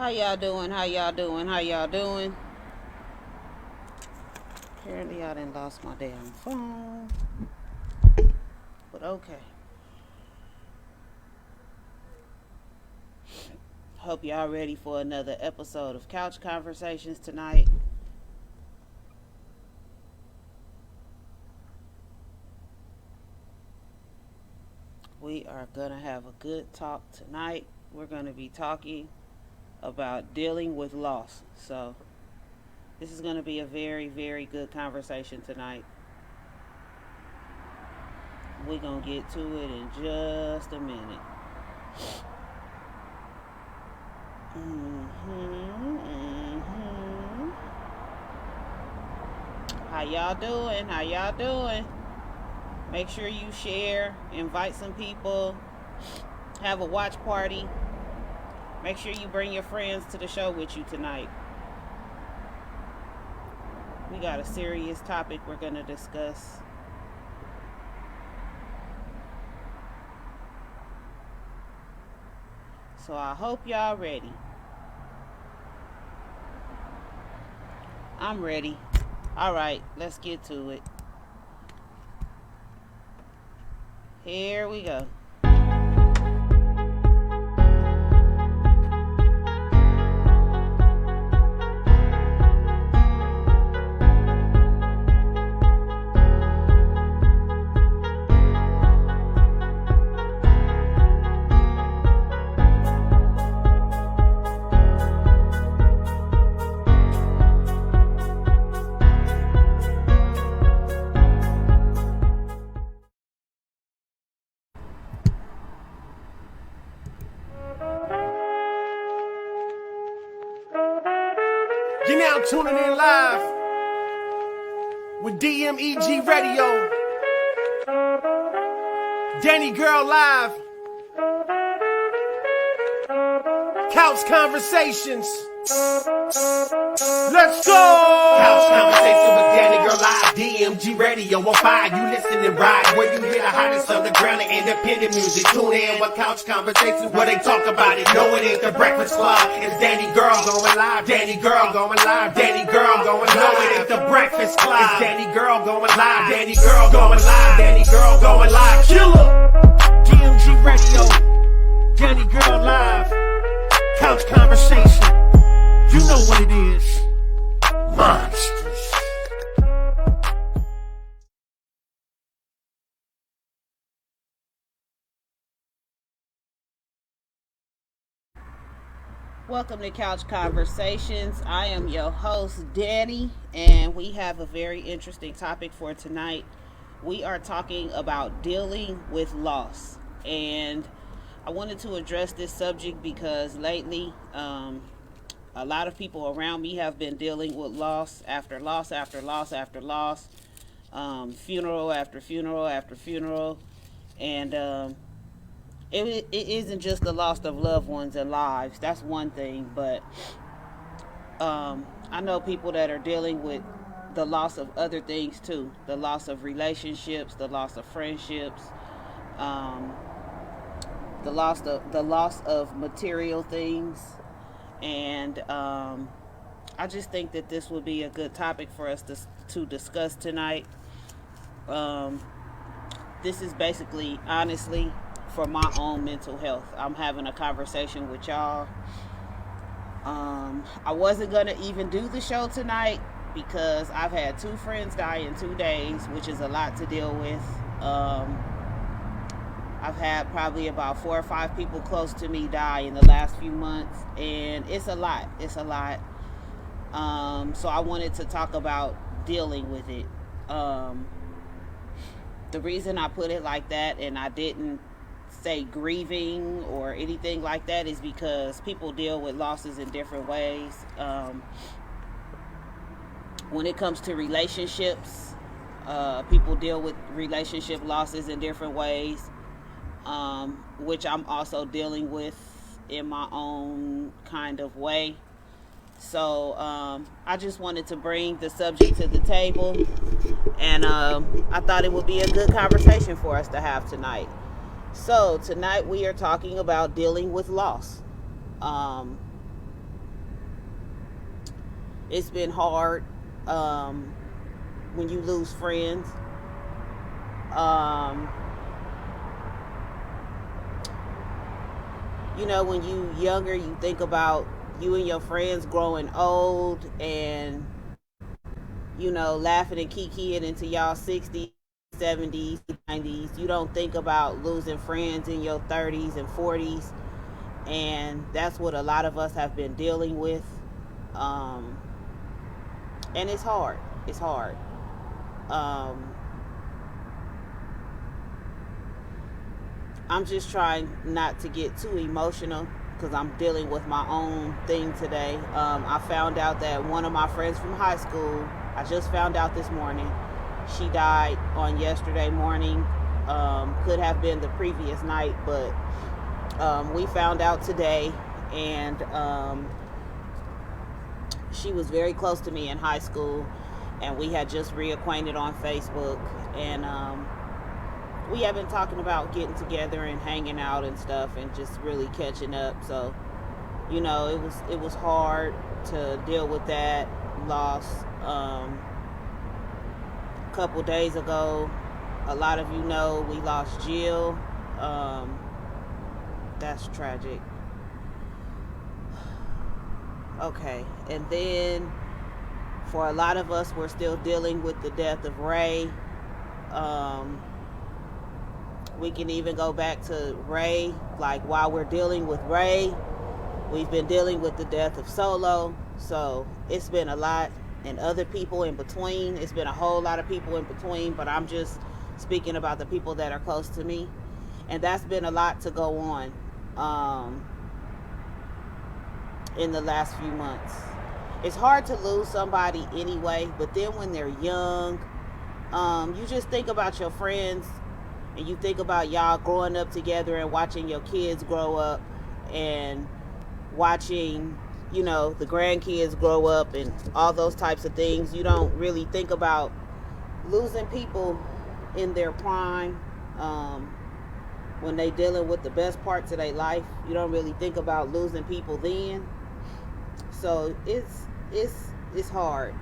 How y'all doing? How y'all doing? How y'all doing? Apparently I done lost my damn phone. But okay. Hope y'all ready for another episode of Couch Conversations tonight. We are gonna have a good talk tonight. We're gonna be talking about dealing with loss. So this is gonna be a very, very good conversation tonight. We're gonna get to it in just a minute. How y'all doing? How y'all doing? Make sure you share, invite some people, have a watch party. Make sure you bring your friends to the show with you tonight. We got a serious topic we're going to discuss. So I hope y'all ready. I'm ready. All right, let's get to it. Here we go. You're now tuning in live with DMEG Radio. Danni Gyrl live. Couch Conversations. Let's go! Couch Conversation with Danni Gyrl live. DMG Radio on fire. You listen and ride. Where you hear the hottest underground and independent music. Tune in with Couch Conversations where they talk about it. No, it ain't the Breakfast Club. It's Danni Gyrl going live. Danni Gyrl going live. Danni Gyrl going live. No, it ain't the Breakfast Club. It's Danni Gyrl going live. Danni Gyrl going live. Danni Gyrl going live. Killer! DMG Radio. Danni Gyrl live. Couch Conversation. You know what it is. Monsters. Welcome to Couch Conversations. I am your host, Danni, and we have a very interesting topic for tonight. We are talking about dealing with loss. And I wanted to address this subject because lately, a lot of people around me have been dealing with loss after loss after loss after loss, funeral after funeral after funeral, and it isn't just the loss of loved ones and lives. That's one thing, but I know people that are dealing with the loss of other things too, the loss of relationships, the loss of friendships, the loss of material things. And I just think that this would be a good topic for us to discuss tonight. This is basically, honestly, for my own mental health. I'm having a conversation with y'all. I wasn't going to even do the show tonight because I've had 2 friends die in 2 days, which is a lot to deal with. I've had probably about 4 or 5 people close to me die in the last few months, and it's a lot. It's a lot. So I wanted to talk about dealing with it. The reason I put it like that and I didn't say grieving or anything like that is because people deal with losses in different ways. When it comes to relationships, people deal with relationship losses in different ways. Which I'm also dealing with in my own kind of way. So I just wanted to bring the subject to the table, and I thought it would be a good conversation for us to have tonight. So tonight we are talking about dealing with loss. It's been hard when you lose friends. Um, when you younger, you think about you and your friends growing old and, laughing and kikiing into y'all 60s, 70s, 90s. You don't think about losing friends in your 30s and 40s. And that's what a lot of us have been dealing with. Um, and it's hard. It's hard. I'm just trying not to get too emotional because I'm dealing with my own thing today. I found out that one of my friends from high school, I just found out this morning, she died on yesterday morning. Could have been the previous night, but we found out today. And she was very close to me in high school, and we had just reacquainted on Facebook. And we have been talking about getting together and hanging out and stuff and just really catching up. So, it was hard to deal with that loss. A couple days ago, a lot of you know we lost Gyrl. That's tragic. Okay, and then for a lot of us, we're still dealing with the death of Ray. We can even go back to Ray. Like, while we're dealing with Ray, we've been dealing with the death of Solo. So it's been a lot, and other people in between. It's been a whole lot of people in between, but I'm just speaking about the people that are close to me. And that's been a lot to go on in the last few months. It's hard to lose somebody anyway, but then when they're young, you just think about your friends, and you think about y'all growing up together and watching your kids grow up and watching, the grandkids grow up and all those types of things. You don't really think about losing people in their prime. When they dealing with the best parts of their life, you don't really think about losing people then. So it's hard.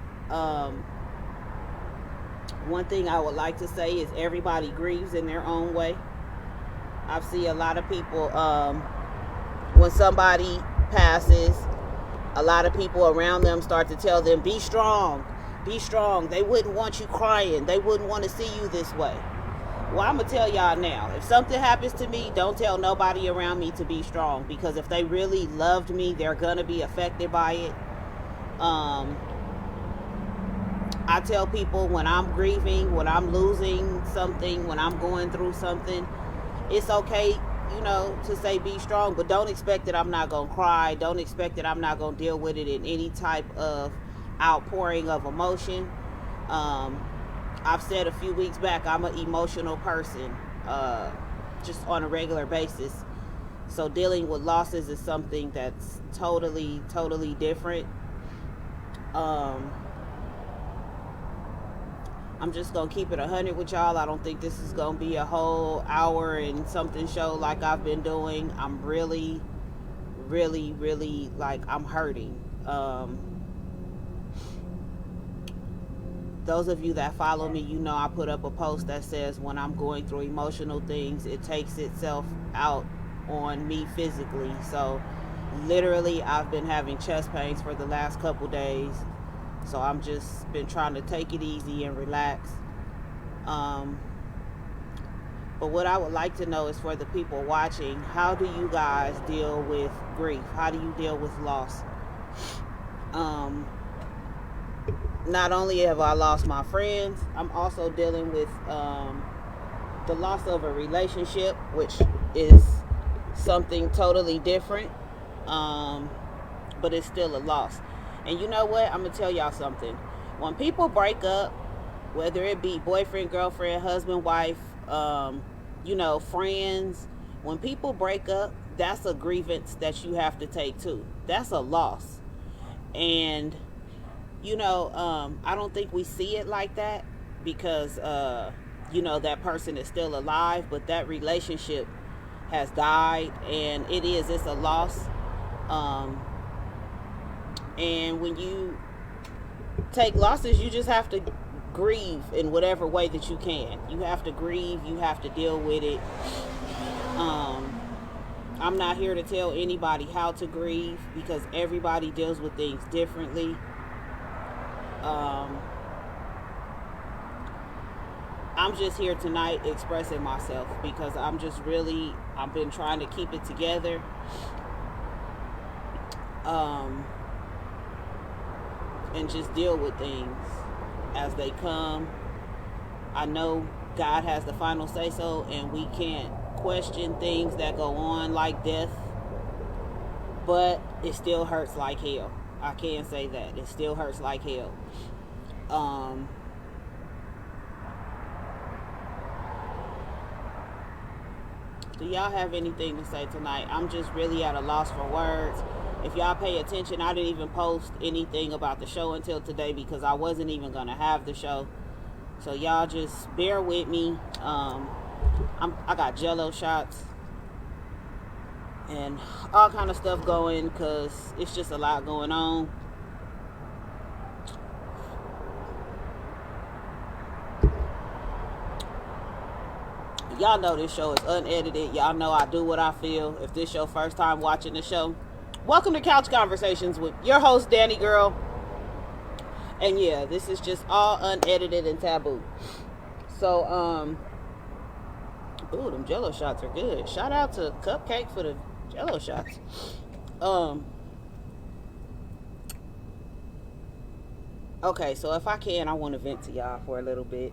One thing I would like to say is everybody grieves in their own way. I've seen a lot of people, when somebody passes, a lot of people around them start to tell them, be strong, be strong. They wouldn't want you crying. They wouldn't want to see you this way. Well, I'm going to tell y'all now, if something happens to me, don't tell nobody around me to be strong, because if they really loved me, they're going to be affected by it. I tell people, when I'm grieving, when I'm losing something, when I'm going through something, it's okay, to say be strong, but don't expect that I'm not going to cry. Don't expect that I'm not going to deal with it in any type of outpouring of emotion. I've said a few weeks back, I'm an emotional person, just on a regular basis. So dealing with losses is something that's totally, totally different. I'm just going to keep it 100 with y'all. I don't think this is going to be a whole hour and something show like I've been doing. I'm really, really, really, I'm hurting. Those of you that follow me, I put up a post that says when I'm going through emotional things, it takes itself out on me physically. So literally, I've been having chest pains for the last couple days. So I'm just been trying to take it easy and relax. But what I would like to know is, for the people watching, how do you guys deal with grief? How do you deal with loss? Not only have I lost my friends, I'm also dealing with the loss of a relationship, which is something totally different, but it's still a loss. And you know what? I'm going to tell y'all something. When people break up, whether it be boyfriend, girlfriend, husband, wife, friends, when people break up, that's a grievance that you have to take too. That's a loss. And, I don't think we see it like that because, that person is still alive, but that relationship has died, and it's a loss. And when you take losses. You just have to grieve in whatever way that you can. You have to grieve. You have to deal with it. I'm not here to tell anybody how to grieve because everybody deals with things differently. I'm just here tonight expressing myself because I've been trying to keep it together. And just deal with things as they come. I know God has the final say so, and we can't question things that go on like death, but it still hurts like hell. I can say that. It still hurts like hell. Do y'all have anything to say tonight? I'm just really at a loss for words. If y'all pay attention, I didn't even post anything about the show until today because I wasn't even going to have the show. So y'all just bear with me. I got Jello shots and all kind of stuff going because it's just a lot going on. Y'all know this show is unedited. Y'all know I do what I feel. If this your first time watching the show, welcome to Couch Conversations with your host, Danny Gyrl. And yeah, this is just all unedited and taboo. So, ooh, them Jello shots are good. Shout out to Cupcake for the Jello shots. Okay, so if I can, I want to vent to y'all for a little bit.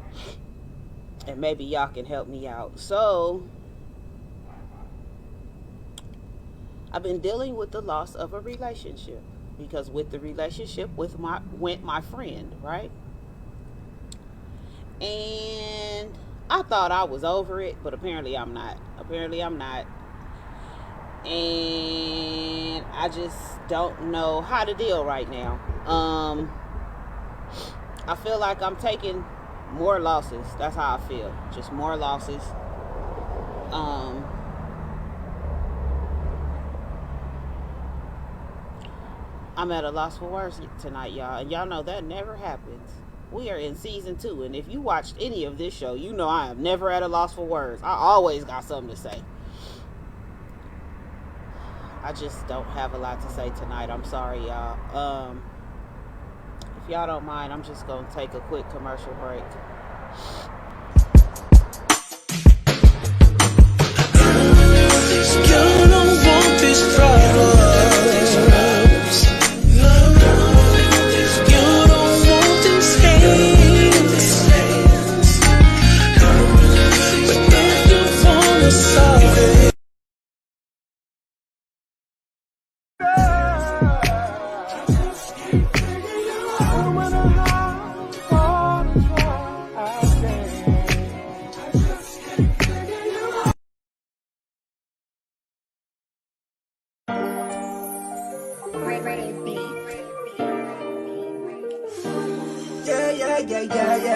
And maybe y'all can help me out. So, I've been dealing with the loss of a relationship. Because with the relationship went my friend, right? And I thought I was over it, but apparently I'm not. And I just don't know how to deal right now. I feel like I'm taking more losses. That's how I feel. Just more losses. I'm at a loss for words tonight, y'all. And y'all know that never happens. We are in season 2. And if you watched any of this show, you know I am never at a loss for words. I always got something to say. I just don't have a lot to say tonight. I'm sorry, y'all. If y'all don't mind, I'm just going to take a quick commercial break. You don't want this problem.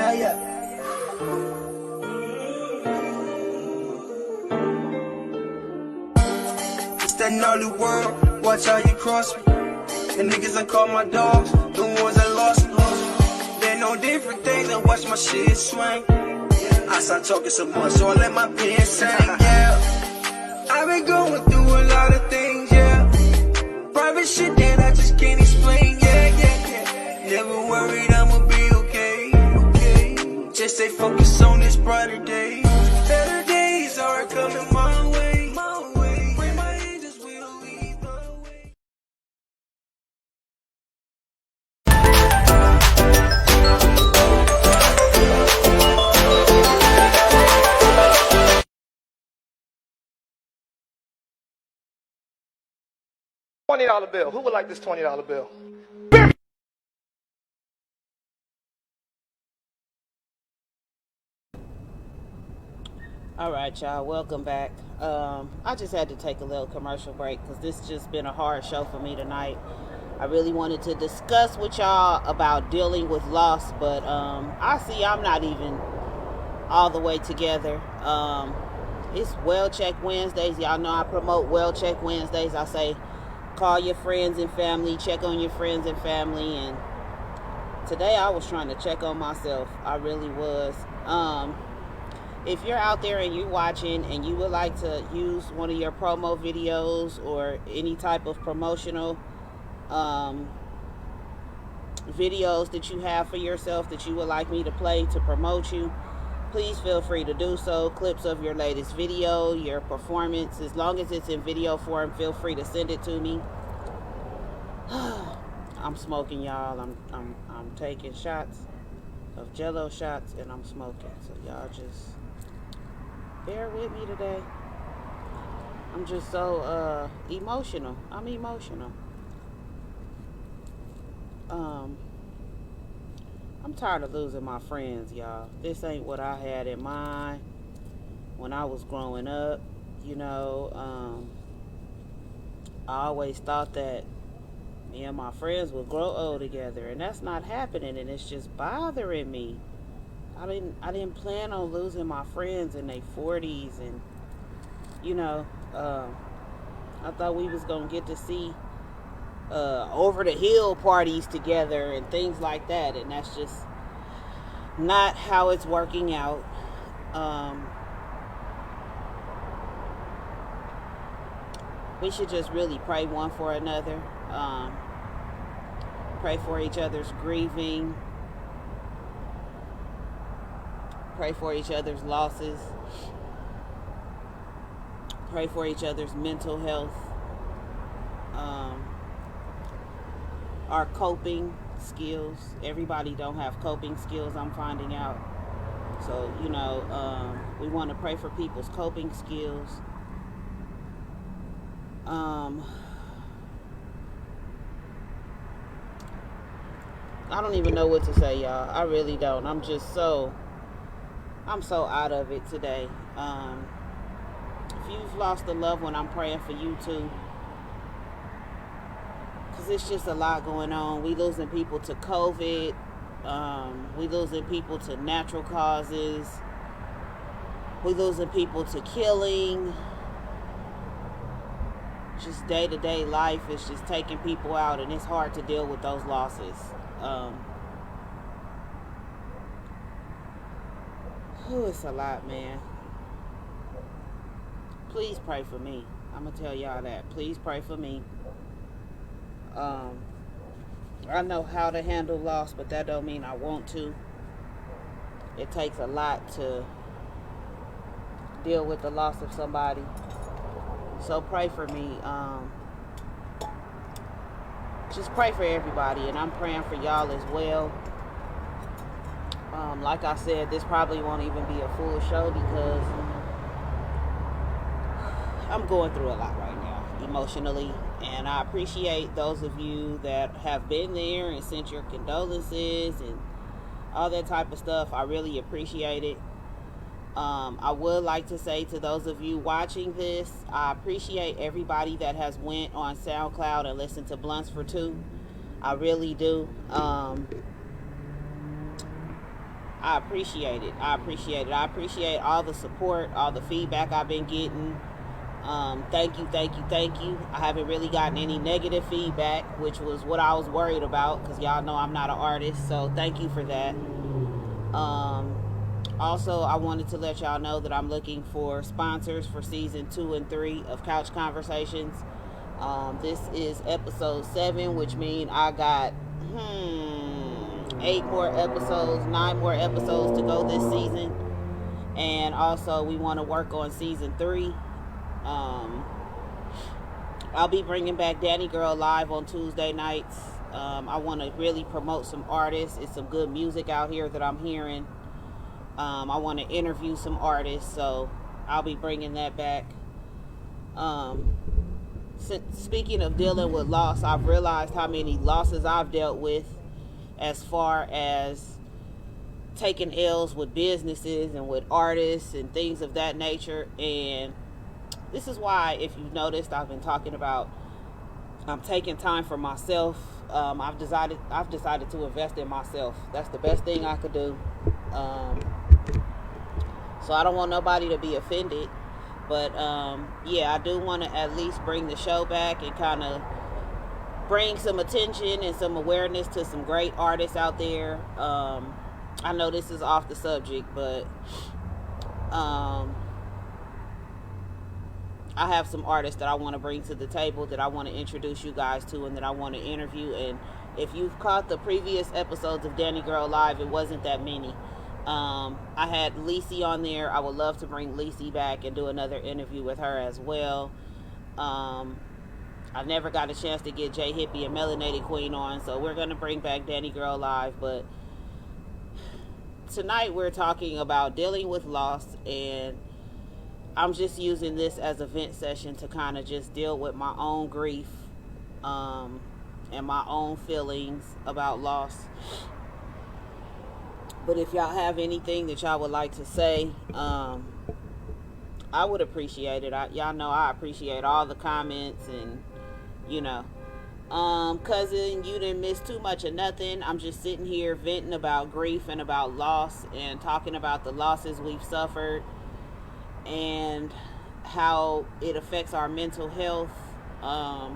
Yeah. It's that gnarly world, watch how you cross me. The niggas I call my dogs, the ones that lost me. They know different things, I watch my shit swing. I start talking so much, so I let my pen sing, yeah. I've been going through a lot of things, yeah. Private shit that I just can't explain, yeah. Never worried I'ma be okay. Just stay focused on this brighter day. Better days are coming my way. Pray my angels will lead the way. $20 bill. Who would like this $20 bill? All right, y'all, welcome back. I just had to take a little commercial break because this just been a hard show for me tonight. I really wanted to discuss with y'all about dealing with loss, but I see I'm not even all the way together. It's Well Check Wednesdays. Y'all know I promote Well Check Wednesdays. I say call your friends and family, check on your friends and family, and today I was trying to check on myself. I really was. If you're out there and you're watching and you would like to use one of your promo videos or any type of promotional videos that you have for yourself that you would like me to play to promote you, please feel free to do so. Clips of your latest video, your performance, as long as it's in video form, feel free to send it to me. I'm smoking, y'all. I'm taking shots of Jello shots and I'm smoking. So y'all just bear with me today. I'm just so emotional. I'm emotional. I'm tired of losing my friends, y'all. This ain't what I had in mind when I was growing up. You know, I always thought that me and my friends would grow old together, and that's not happening, and it's just bothering me. I didn't plan on losing my friends in their 40s, and you know, I thought we was gonna get to see over the hill parties together and things like that, and that's just not how it's working out. We should just really pray one for another, pray for each other's grieving, pray for each other's losses, pray for each other's mental health, our coping skills. Everybody don't have coping skills, I'm finding out. So, you know, we want to pray for people's coping skills. I don't even know what to say, y'all. I really don't. I'm so out of it today. If you've lost a loved one, I'm praying for you too. Because it's just a lot going on. We losing people to COVID. We losing people to natural causes. We losing people to killing. Just day-to-day life is just taking people out, and it's hard to deal with those losses. It's a lot, man. Please pray for me. I'm gonna tell y'all that. Please pray for me. I know how to handle loss, but that don't mean I want to. It takes a lot to deal with the loss of somebody. So pray for me. Just pray for everybody, and I'm praying for y'all as well. Like I said, this probably won't even be a full show because I'm going through a lot right now emotionally, and I appreciate those of you that have been there and sent your condolences and all that type of stuff. I really appreciate it. I would like to say to those of you watching this, I appreciate everybody that has went on SoundCloud and listened to Blunts for Two. I really do. I appreciate it. I appreciate all the support, all the feedback I've been getting. Thank you. I haven't really gotten any negative feedback, which was what I was worried about, because y'all know I'm not an artist, so thank you for that. Also, I wanted to let y'all know that I'm looking for sponsors for season 2 and 3 of Couch Conversations. This is episode 7, which means I got 9 more episodes to go this season. And also, we want to work on season 3. I'll be bringing back Danni Gyrl live on Tuesday nights. I want to really promote some artists. It's some good music out here that I'm hearing. I want to interview some artists, so I'll be bringing that back. Speaking of dealing with loss, I've realized how many losses I've dealt with as far as taking L's with businesses and with artists and things of that nature. And this is why, if you've noticed, I've been talking about I'm taking time for myself. I've decided to invest in myself. That's the best thing I could do. So I don't want nobody to be offended, but yeah, I do want to at least bring the show back and kind of bring some attention and some awareness to some great artists out there. I know this is off the subject, but I have some artists that I want to bring to the table, that I want to introduce you guys to, and that I want to interview. And if you've caught the previous episodes of Danni Gyrl Live, it wasn't that many. I had Lacey on there. I would love to bring Lacey back and do another interview with her as well. I never got a chance to get J Hippie and Melanated Queen on, so we're going to bring back Danni Gyrl Live. But tonight we're talking about dealing with loss, and I'm just using this as a vent session to kind of just deal with my own grief and my own feelings about loss. But if y'all have anything that y'all would like to say, I would appreciate it. Y'all know I appreciate all the comments, and cousin, you didn't miss too much of nothing. I'm just sitting here venting about grief and about loss, and talking about the losses we've suffered and how it affects our mental health. I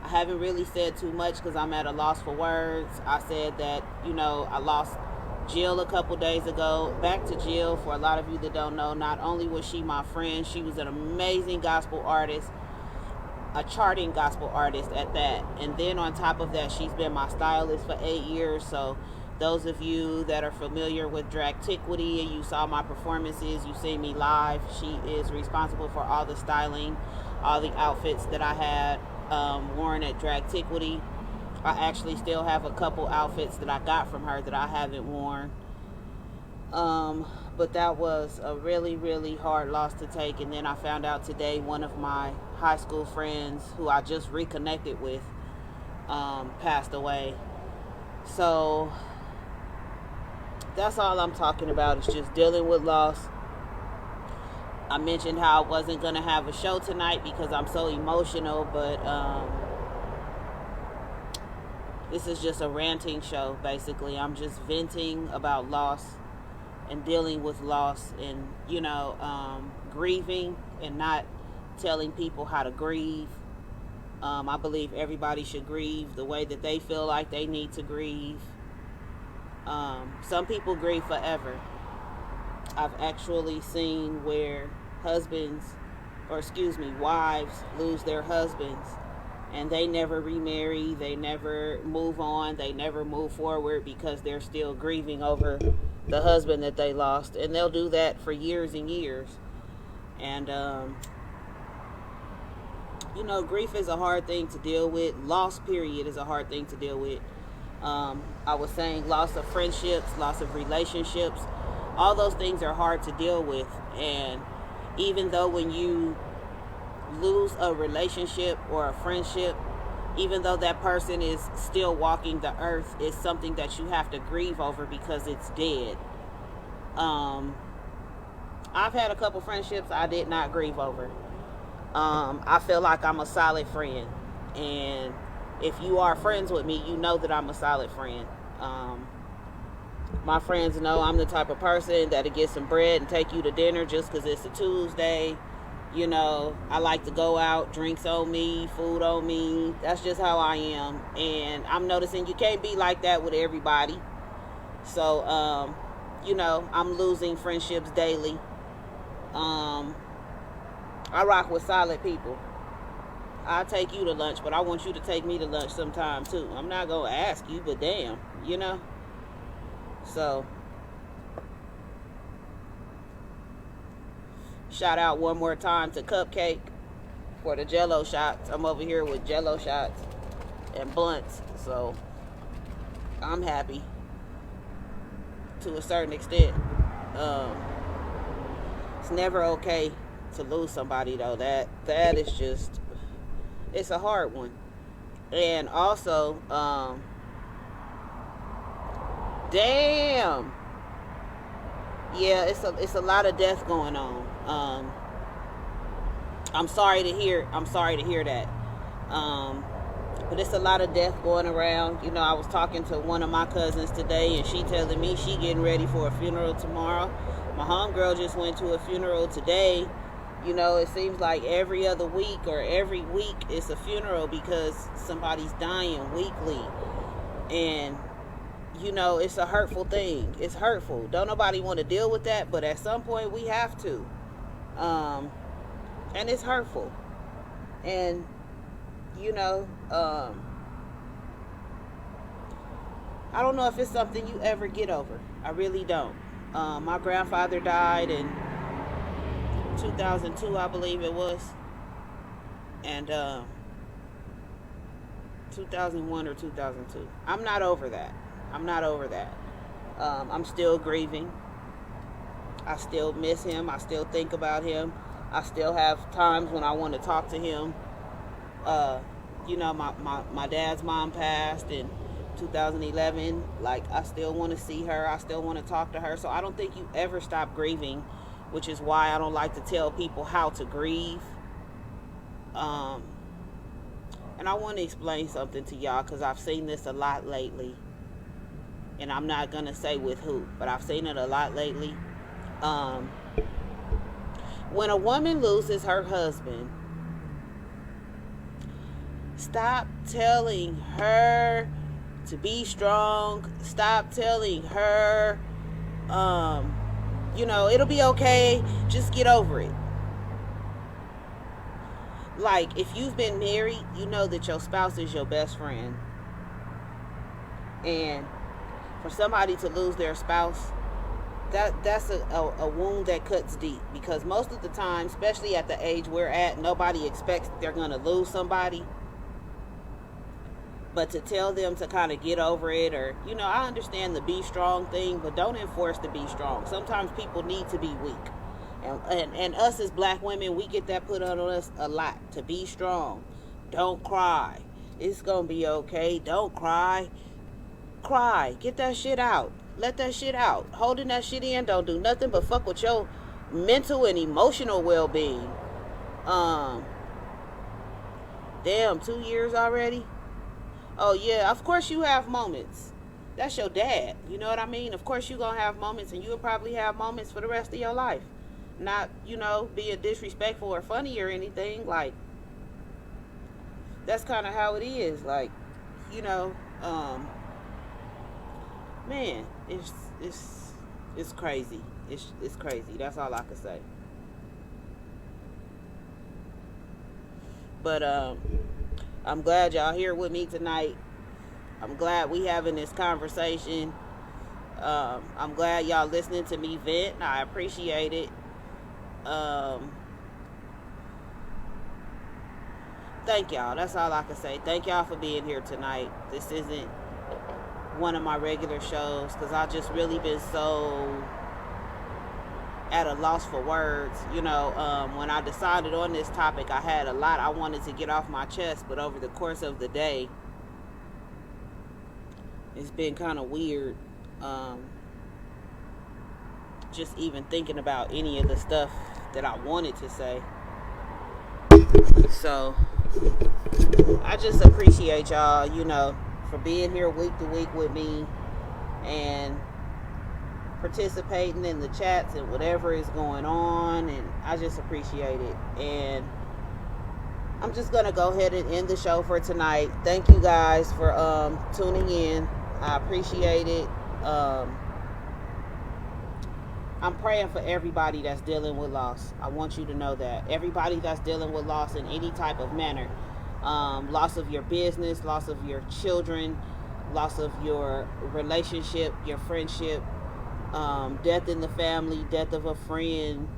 haven't really said too much because I'm at a loss for words. I said that, I lost Gyrl a couple days ago. Back to Gyrl, for a lot of you that don't know, not only was she my friend, she was an amazing gospel artist, a charting gospel artist at that. And then on top of that, she's been my stylist for 8 years. So those of you that are familiar with Dragtiquity and you saw my performances, you see me live, she is responsible for all the styling, all the outfits that I had worn at Dragtiquity. I actually still have a couple outfits that I got from her that I haven't worn. But that was a really, really hard loss to take. And then I found out today one of my high school friends, who I just reconnected with, passed away. So that's all I'm talking about, is just dealing with loss. I mentioned how I wasn't going to have a show tonight because I'm so emotional, but this is just a ranting show, basically. I'm just venting about loss and dealing with loss, and, grieving and not telling people how to grieve. I believe everybody should grieve the way that they feel like they need to grieve. Some people grieve forever. I've actually seen where wives lose their husbands, and they never remarry, they never move on, they never move forward because they're still grieving over the husband that they lost. And they'll do that for years and years. And grief is a hard thing to deal with. Loss, period, is a hard thing to deal with. I was saying loss of friendships, loss of relationships, all those things are hard to deal with. And even though when you lose a relationship or a friendship, even though that person is still walking the earth, it's something that you have to grieve over because it's dead. I've had a couple friendships I did not grieve over. I feel like I'm a solid friend, and if you are friends with me, you know that I'm a solid friend. My friends know I'm the type of person that'll get some bread and take you to dinner just because it's a Tuesday. I like to go out, drinks on me, food on me. That's just how I am. And I'm noticing you can't be like that with everybody. So, I'm losing friendships daily. I rock with solid people. I'll take you to lunch, but I want you to take me to lunch sometime too. I'm not going to ask you, but damn, So, shout out one more time to Cupcake for the Jello shots. I'm over here with Jello shots and blunts, so I'm happy to a certain extent. It's never okay to lose somebody, though. That is just, it's a hard one. And also, damn, yeah, it's a lot of death going on. I'm sorry to hear that. But it's a lot of death going around. I was talking to one of my cousins today, and she telling me she getting ready for a funeral tomorrow. My homegirl just went to a funeral today, You know, it seems like every other week or every week it's a funeral because somebody's dying weekly. And, you know, it's a hurtful thing. It's hurtful. Don't nobody want to deal with that, but at some point we have to. And it's hurtful. And, you know, I don't know if it's something you ever get over. I really don't. My grandfather died in 2002, I believe it was. And 2001 or 2002. I'm not over that. I'm not over that. I'm still grieving. I still miss him. I still think about him. I still have times when I want to talk to him. You know, my dad's mom passed in 2011. Like, I still want to see her. I still want to talk to her. So I don't think you ever stop grieving, which is why I don't like to tell people how to grieve. And I want to explain something to y'all because I've seen this a lot lately. And I'm not going to say with who, but I've seen it a lot lately. When a woman loses her husband, stop telling her to be strong. Stop telling her, you know, it'll be okay. Just get over it. Like, if you've been married, you know that your spouse is your best friend. And for somebody to lose their spouse, that's a wound that cuts deep. Because most of the time, especially at the age we're at, nobody expects they're going to lose somebody. But to tell them to kind of get over it, or, you know, I understand the be strong thing, but don't enforce the be strong. Sometimes people need to be weak. And us as black women, we get that put on us a lot, to be strong. Don't cry. It's going to be okay. Don't cry. Cry. Get that shit out. Let that shit out. Holding that shit in don't do nothing but fuck with your mental and emotional well-being. Damn, 2 years already? Oh, yeah, of course you have moments. That's your dad. You know what I mean? Of course you're going to have moments, and you'll probably have moments for the rest of your life. Not, you know, being disrespectful or funny or anything. Like, that's kind of how it is. Like, you know, man, it's crazy. It's crazy. That's all I can say. But I'm glad y'all here with me tonight. I'm glad we having this conversation. I'm glad y'all listening to me vent. I appreciate it. Thank y'all. That's all I can say. Thank y'all for being here tonight. This isn't one of my regular shows because I just really been so at a loss for words. You know, when I decided on this topic, I had a lot I wanted to get off my chest, but over the course of the day, it's been kind of weird. Just even thinking about any of the stuff that I wanted to say. So I just appreciate y'all, you know, for being here week to week with me and participating in the chats and whatever is going on, and I just appreciate it. And I'm just gonna go ahead and end the show for tonight. Thank you guys for tuning in. I appreciate it. I'm praying for everybody that's dealing with loss. I want you to know that. Everybody that's dealing with loss in any type of manner. Loss of your business, loss of your children, loss of your relationship, your friendship, death in the family, death of a friend.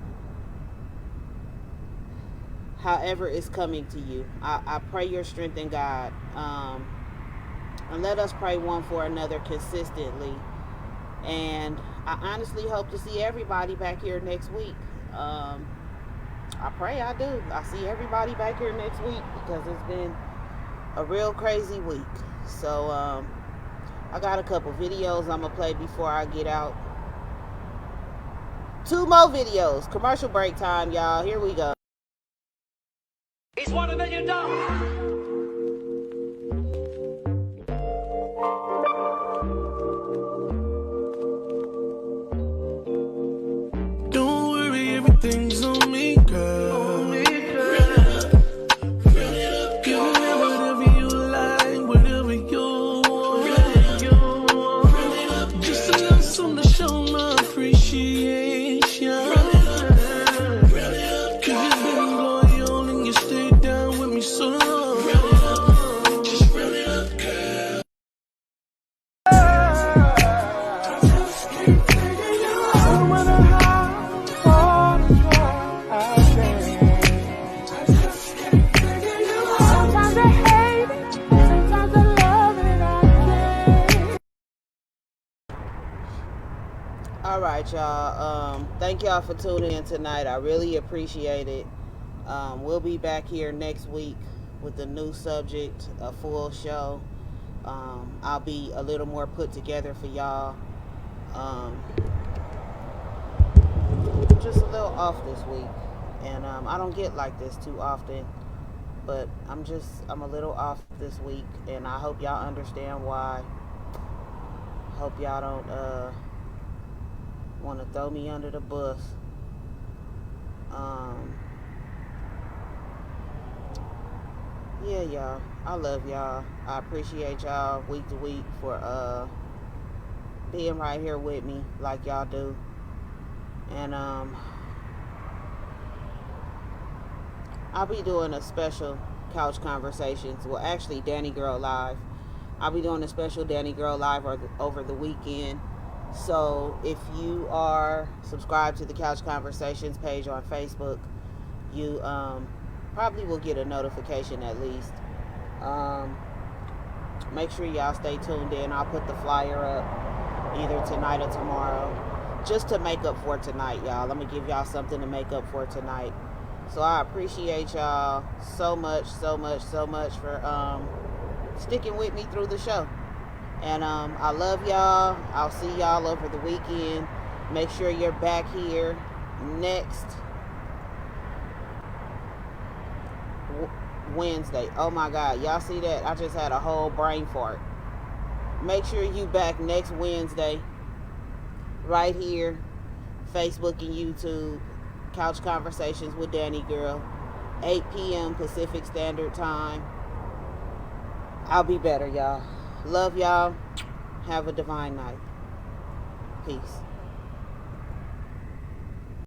However it's coming to you. I pray your strength in God. And let us pray one for another consistently. And I honestly hope to see everybody back here next week. I pray I do. I see everybody back here next week because it's been a real crazy week. So I got a couple videos I'm going to play before I get out. 2 more videos. Commercial break time, y'all. Here we go. He's $1 million. Don't worry, everything's on me, girl. something to show my appreciation. Cause you've been loyal and you stayed down with me so long. Just run it up, girl. No matter how far to try, I can't. Sometimes I hate it, sometimes I love it, I can't. All right, y'all. Thank y'all for tuning in tonight. I really appreciate it. We'll be back here next week with a new subject, a full show. I'll be a little more put together for y'all. Just a little off this week, and I don't get like this too often, but I'm a little off this week, and I hope y'all understand why. Hope y'all don't want to throw me under the bus. Yeah, y'all, I love y'all. I appreciate y'all week to week for being right here with me like y'all do. And I'll be doing a special Couch Conversations. Well, actually, Danni Gyrl Live. I'll be doing a special Danni Gyrl Live over the weekend. So if you are subscribed to the Couch Conversations page on Facebook, you probably will get a notification at least. Make sure y'all stay tuned in. I'll put the flyer up either tonight or tomorrow, just to make up for tonight, y'all. Let me give y'all something to make up for tonight. So I appreciate y'all so much for sticking with me through the show. And I love y'all. I'll see y'all over the weekend. Make sure you're back here next Wednesday. Oh my God, y'all see that? I just had a whole brain fart. Make sure you back next Wednesday right here, Facebook and YouTube, Couch Conversations with Danni Gyrl, 8 p.m. Pacific Standard Time. I'll be better, y'all. Love y'all. Have a divine night. Peace.